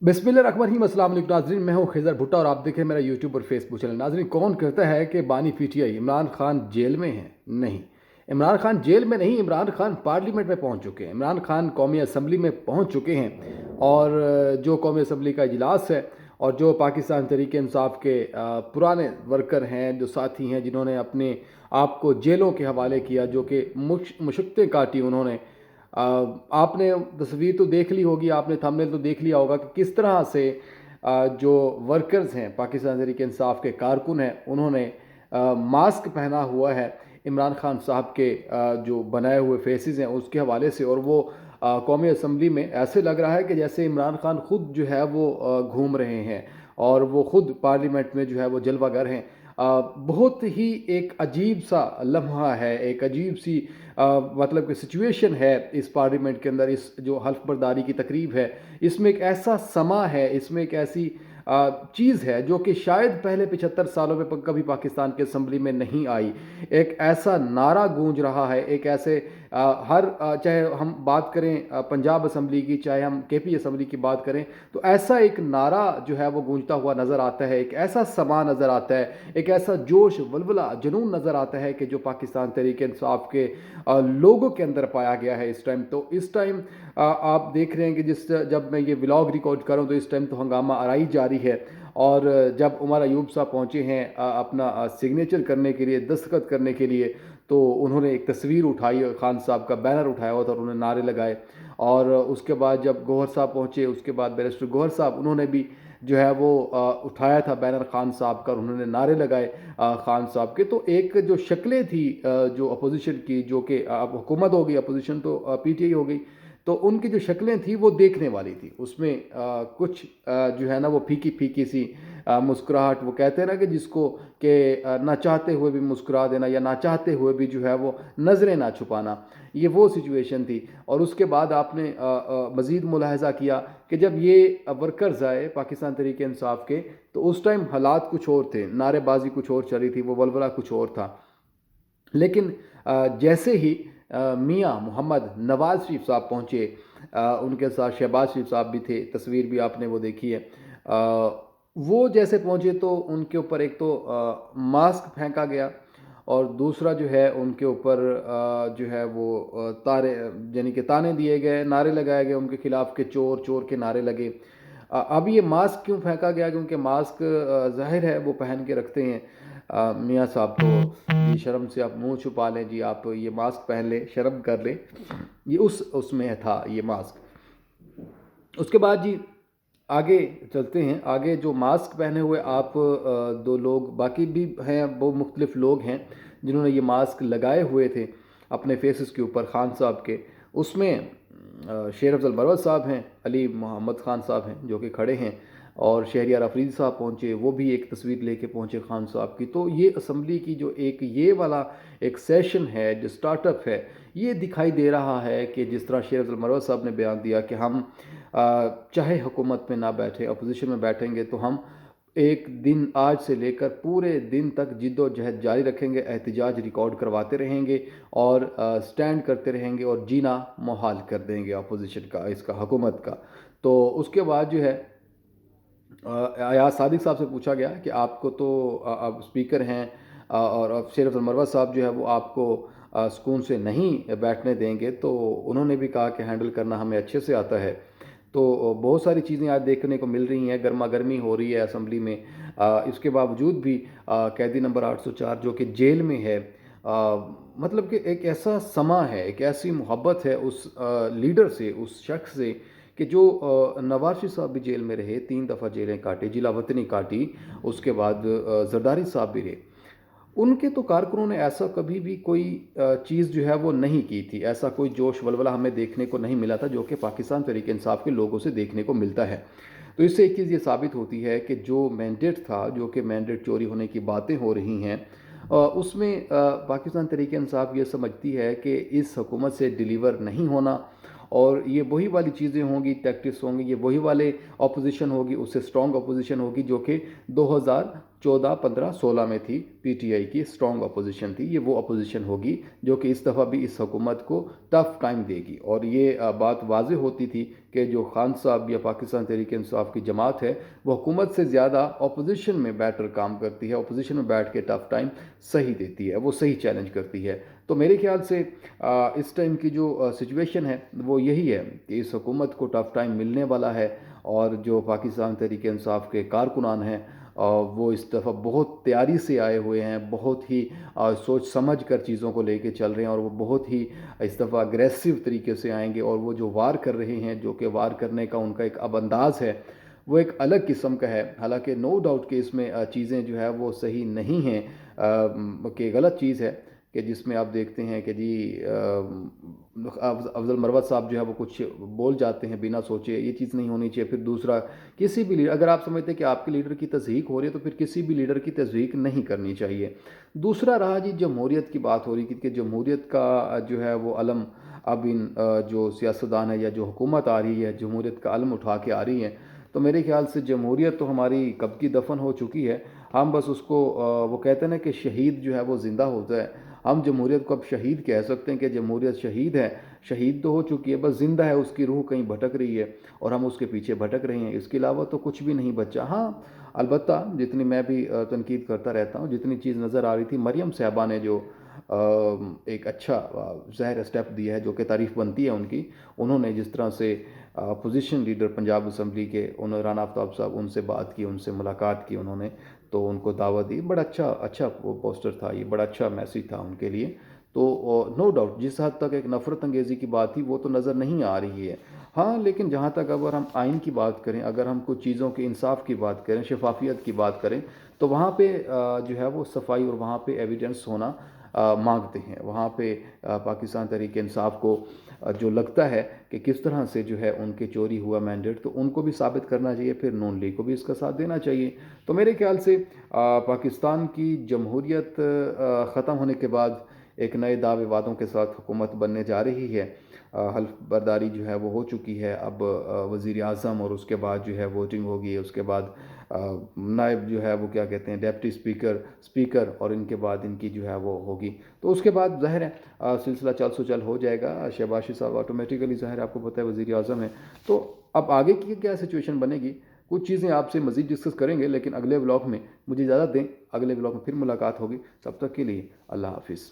बिस्मिल्लाहिर्रहमानिर्रहीम। अस्सलाम वालेकुम नाज़रीन, मैं हूं खिज़र भुट्टा और आप देखें मेरा यूट्यूब और फेसबुक चैनल। नाज़रीन, कौन कहता है कि बानी पीटीआई इमरान खान जेल में हैं? नहीं, इमरान खान जेल में नहीं, इमरान खान पार्लियामेंट में पहुंच चुके हैं। इमरान खान कौमी असम्बली में पहुंच चुके हैं और जो कौमी असम्बली का इजलास है और जो पाकिस्तान तहरीक इंसाफ के पुराने वर्कर हैं, जो साथी हैं, जिन्होंने अपने आप को जेलों के हवाले किया, जो कि मुशक्क़तें काटी उन्होंने। आपने तस्वीर तो देख ली होगी, आपने थंबनेल तो देख लिया होगा कि किस तरह से जो वर्कर्स हैं, पाकिस्तान तहरीक इंसाफ के कारकुन हैं, उन्होंने मास्क पहना हुआ है इमरान खान साहब के जो बनाए हुए फेसेस हैं उसके हवाले से। और वो कौमी असम्बली में ऐसे लग रहा है कि जैसे इमरान खान खुद जो है वो घूम रहे हैं और वो खुद पार्लियामेंट में जो है वो जलवागर हैं। बहुत ही एक अजीब सा लम्हा है, एक अजीब सी मतलब कि सिचुएशन है इस पार्लियामेंट के अंदर। इस जो हल्फ बर्दारी की तकरीब है, इसमें एक ऐसा समा है, इसमें एक ऐसी चीज़ है जो कि शायद पहले 75 सालों में कभी पाकिस्तान की असम्बली में नहीं आई। एक ऐसा नारा गूंज रहा है, एक ऐसे चाहे हम बात करें पंजाब असम्बली की, चाहे हम केपी असम्बली की बात करें, तो ऐसा एक नारा जो है वो गूंजता हुआ नज़र आता है, एक ऐसा समा नज़र आता है, एक ऐसा जोश वलवला जुनून नज़र आता है कि जो पाकिस्तान तहरीक इंसाफ के लोगों के अंदर पाया गया है इस टाइम। तो इस टाइम आप देख रहे हैं कि जब मैं ये व्लॉग रिकॉर्ड कर रहा हूँ तो इस टाइम तो हंगामा आराई जारी है। और जब उमर अयूब साहब पहुँचे हैं अपना सिग्नेचर करने के लिए, दस्तखत करने के लिए, तो उन्होंने एक तस्वीर उठाई, खान साहब का बैनर उठाया हुआ था और उन्होंने नारे लगाए। और उसके बाद जब गौहर साहब पहुँचे, उसके बाद बैरिस्टर गौहर साहब, उन्होंने भी जो है वो उठाया था बैनर खान साहब का, उन्होंने नारे लगाए खान साहब के। तो एक जो शक्लें थी जो अपोजिशन की, जो कि अब हुकूमत हो गई, अपोजिशन तो पीटीआई हो गई, तो उनकी जो शक्लें थी वो देखने वाली थी। उसमें कुछ जो है ना वो फीकी फीकी सी मुस्कुराहट, वो कहते हैं ना कि जिसको कि ना चाहते हुए भी मुस्कुरा देना या ना चाहते हुए भी जो है वो नज़रें ना छुपाना, ये वो सिचुएशन थी। और उसके बाद आपने मज़ीद मुलाहजा किया कि जब ये वर्कर्स आए पाकिस्तान तहरीक इंसाफ के, तो उस टाइम हालात कुछ और थे, नारेबाजी कुछ और चली थी, वो वलवला कुछ और था। लेकिन जैसे ही मियाँ मोहम्मद नवाज़ शरीफ साहब पहुँचे, उनके साथ शहबाज शरीफ साहब भी थे, तस्वीर भी आपने वो देखी है। वो जैसे पहुँचे तो उनके ऊपर एक तो मास्क फेंका गया और दूसरा जो है उनके ऊपर जो है वो तारे यानी कि ताने दिए गए, नारे लगाए गए उनके खिलाफ के चोर चोर के नारे लगे। अब ये मास्क क्यों फेंका गया? क्योंकि मास्क ज़ाहिर है वो पहन के रखते हैं मियाँ साहब, तो जी शर्म से आप मुंह छुपा लें, जी आप ये मास्क पहन लें, शर्म कर लें, ये उसमें था ये मास्क। उसके बाद जी आगे चलते हैं। आगे जो मास्क पहने हुए आप दो लोग बाकी भी हैं, वो मुख्तलिफ लोग हैं जिन्होंने ये मास्क लगाए हुए थे अपने फेसेस के ऊपर खान साहब के। उसमें शेर अफजल मरवत साहब हैं, अली मोहम्मद खान साहब हैं जो कि खड़े हैं, और शहरियार अफरीदी साहब पहुँचे, वो भी एक तस्वीर लेके पहुँचे खान साहब की। तो ये असम्बली की जो एक ये वाला एक सेशन है, जो स्टार्टअप है, ये दिखाई दे रहा है कि जिस तरह शेर अफजल मरवत साहब ने बयान दिया कि हम चाहे हुकूमत में ना बैठे, अपोजिशन में बैठेंगे तो हम एक दिन आज से लेकर पूरे दिन तक जिद्दोजहद जारी रखेंगे, एहतजाज रिकॉर्ड करवाते रहेंगे और स्टैंड करते रहेंगे और जीना मुहाल कर देंगे अपोजिशन का, इसका, हुकूमत का। तो उसके बाद जो है अयाज सादिक साहब से पूछा गया कि आपको तो अब स्पीकर हैं और अब शेर अफजल मरवत साहब जो है वो आपको सुकून से नहीं बैठने देंगे, तो उन्होंने भी कहा कि हैंडल करना हमें अच्छे से आता है। तो बहुत सारी चीज़ें आज देखने को मिल रही हैं, गर्मा गर्मी हो रही है असम्बली में। इसके बावजूद भी कैदी नंबर 804 जो कि जेल में है, मतलब कि एक ऐसा समा है, एक ऐसी मोहब्बत है उस लीडर से, उस शख्स से, कि जो नवाज शरीफ साहब भी जेल में रहे, 3 दफ़ा जेलें काटी, जिला वतनी काटी, उसके बाद जरदारी साहब भी रहे। उनके तो कारकुनों ने ऐसा कभी भी कोई चीज़ जो है वो नहीं की थी, ऐसा कोई जोश वलवला हमें देखने को नहीं मिला था जो कि पाकिस्तान तहरीक इंसाफ के लोगों से देखने को मिलता है। तो इससे एक चीज़ ये साबित होती है कि जो मैंडेट था, जो कि मैंडेट चोरी होने की बातें हो रही हैं, उसमें पाकिस्तान तहरीक इंसाफ ये समझती है कि इस हुकूमत से डिलीवर नहीं होना اور یہ وہی والی چیزیں ہوں گی، ٹیکٹکس ہوں گی، یہ وہی والے اپوزیشن ہوگی، اس سے اسٹرانگ اپوزیشن ہوگی جو کہ 2014 15 16 میں تھی، پی ٹی آئی کی اسٹرانگ اپوزیشن تھی. یہ وہ اپوزیشن ہوگی جو کہ اس دفعہ بھی اس حکومت کو ٹف ٹائم دے گی. اور یہ بات واضح ہوتی تھی کہ جو خان صاحب یا پاکستان تحریک انصاف کی جماعت ہے وہ حکومت سے زیادہ اپوزیشن میں بیٹر کام کرتی ہے، اپوزیشن میں بیٹھ کے ٹف ٹائم صحیح دیتی ہے، وہ صحیح چیلنج کرتی ہے. تو میرے خیال سے اس ٹائم کی جو سچویشن ہے وہ یہی ہے کہ اس حکومت کو ٹف ٹائم ملنے والا ہے، اور جو پاکستان تحریک انصاف کے کارکنان ہیں وہ اس دفعہ بہت تیاری سے آئے ہوئے ہیں، بہت ہی سوچ سمجھ کر چیزوں کو لے کے چل رہے ہیں، اور وہ بہت ہی اس دفعہ اگریسو طریقے سے آئیں گے. اور وہ جو وار کر رہے ہیں، جو کہ وار کرنے کا ان کا ایک اب انداز ہے، وہ ایک الگ قسم کا ہے. حالانکہ نو ڈاؤٹ کہ اس میں چیزیں جو ہے وہ صحیح نہیں ہیں، کہ غلط چیز ہے کہ جس میں آپ دیکھتے ہیں کہ جی افضل مروت صاحب جو ہے وہ کچھ بول جاتے ہیں بنا سوچے، یہ چیز نہیں ہونی چاہیے. پھر دوسرا، کسی بھی لیڈر، اگر آپ سمجھتے ہیں کہ آپ کے لیڈر کی تضحیک ہو رہی ہے تو پھر کسی بھی لیڈر کی تضحیک نہیں کرنی چاہیے. دوسرا رہا جی جمہوریت کی بات ہو رہی تھی کہ جمہوریت کا جو ہے وہ علم اب ان جو سیاستدان ہے یا جو حکومت آ رہی ہے جمہوریت کا علم اٹھا کے آ رہی ہے. تو میرے خیال سے جمہوریت تو ہماری کب کی دفن ہو چکی ہے. ہم بس اس کو وہ کہتے ہیں نا کہ شہید جو ہے وہ زندہ ہوتا ہے، ہم جمہوریت کو اب شہید کہہ سکتے ہیں کہ جمہوریت شہید ہے. شہید تو ہو چکی ہے، بس زندہ ہے، اس کی روح کہیں بھٹک رہی ہے اور ہم اس کے پیچھے بھٹک رہے ہیں. اس کے علاوہ تو کچھ بھی نہیں بچا. ہاں البتہ جتنی میں بھی تنقید کرتا رہتا ہوں، جتنی چیز نظر آ رہی تھی، مریم صاحبہ نے جو ایک اچھا ظاہر اسٹیپ دیا ہے جو کہ تعریف بنتی ہے ان کی. انہوں نے جس طرح سے اپوزیشن لیڈر پنجاب اسمبلی کے انہوں رانا آفتاب صاحب، ان سے بات کی، ان سے ملاقات کی انہوں نے، تو ان کو دعوت دی. بڑا اچھا وہ پوسٹر تھا، یہ بڑا اچھا میسیج تھا ان کے لیے. تو نو ڈاؤٹ جس حد تک ایک نفرت انگیزی کی بات تھی وہ تو نظر نہیں آ رہی ہے. ہاں لیکن جہاں تک اگر ہم آئین کی بات کریں، اگر ہم کچھ چیزوں کے انصاف کی بات کریں، شفافیت کی بات کریں، تو وہاں پہ جو ہے وہ صفائی اور وہاں پہ ایویڈنس ہونا مانگتے ہیں. وہاں پہ پاکستان تحریک انصاف کو جو لگتا ہے کہ کس طرح سے جو ہے ان کے چوری ہوا مینڈیٹ، تو ان کو بھی ثابت کرنا چاہیے، پھر نون لیگ کو بھی اس کا ساتھ دینا چاہیے. تو میرے خیال سے پاکستان کی جمہوریت ختم ہونے کے بعد ایک نئے دعوے وعدوں کے ساتھ حکومت بننے جا رہی ہے. حلف برداری جو ہے وہ ہو چکی ہے. اب وزیر اعظم اور اس کے بعد جو ہے ووٹنگ ہوگی، اس کے بعد نائب جو ہے وہ کیا کہتے ہیں ڈیپٹی اسپیکر، اور ان کے بعد ان کی جو ہے وہ ہوگی. تو اس کے بعد ظاہر ہے سلسلہ چل ہو جائے گا. شہباز شریف صاحب آٹومیٹیکلی ظاہر آپ کو پتہ ہے وزیر اعظم ہے. تو اب آگے کی کیا سچویشن بنے گی، کچھ چیزیں آپ سے مزید ڈسکس کریں گے، لیکن اگلے ولاگ میں مجھے اجازت دیں، اگلے ولاگ میں پھر ملاقات ہوگی. تب تک کے لیے اللہ حافظ.